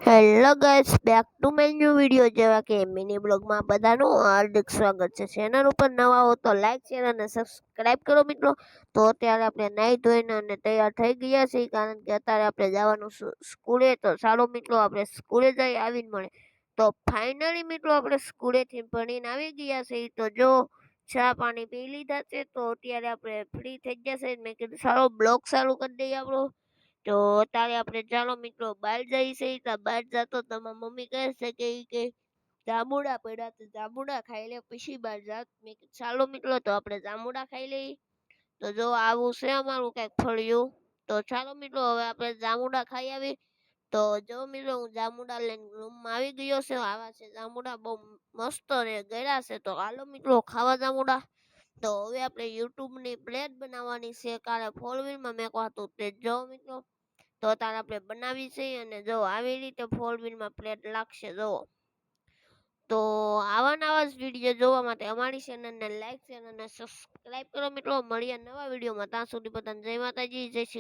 Hello guys, back to my new video જેવા કે mini બ્લોગમાં બધાનું હાર્દિક સ્વાગત છે। ચેનલ ઉપર નવા હો તો લાઈક શેર અને સબસ્ક્રાઇબ કરો મિત્રો। તો અત્યારે આપણે નાહી ધોઈને અને તૈયાર થઈ ગયા છીએ, કારણ કે અત્યારે આપણે જવાનું સ્કૂલે। તો ચાલો મિત્રો આપણે સ્કૂલે જઈ આવીને મળે। તો ફાઇનલી મિત્રો આપણે સ્કૂલેથી ભણીને આવી ગયા છીએ। તો જો ચા પાણી પી લીધા છે, તો અત્યારે આપણે ફ્રી થઈ ગયા છે। મેં કીધું ચાલો બ્લોગ ચાલુ કરી દઈએ આપણો। તો અત્યારે આપણે ચાલો મિત્રો બહાર જઈએ છીએ। તો બહાર જતો તો મારી મમ્મી કહે છે કે જાંબુડા પડ્યા, તો જાંબુડા ખાઈ લે પછી બહાર જાત। મેં કીધું ચાલો મિત્રો તો આપણે જાંબુડા ખાઈ લઈએ। તો જો આવું છે અમારું કંઈક ફળિયું। તો ચાલો મિત્રો હવે આપણે જાંબુડા ખાઈ આવી। તો જો મિત્રો હું જાંબુડા લઈને રૂમમાં આવી ગયો છે। આવા છે જાંબુડા, બહુ મસ્ત ને ગળ્યા છે। તો હાલો મિત્રો ખાવા જાંબુડા। તો હવે આપણે યુટ્યુબની પ્લેટ બનાવવાની છે, કાલે 4 વ્હીલમાં મેકવા હતું તે જો મિત્રો। તો અત્યારે આપણે બનાવી છે, અને જો આવી રીતે 4 વ્હીલમાં પ્લેટ લાગશે જો। તો આવા નવા જ વિડીયો જોવા માટે અમારી ચેનલને લાઈક શેર અને સબસ્ક્રાઇબ કરો મિત્રો। મળીએ નવા વિડીયોમાં, ત્યાં સુધી બધાને જય માતાજી, જય શ્રી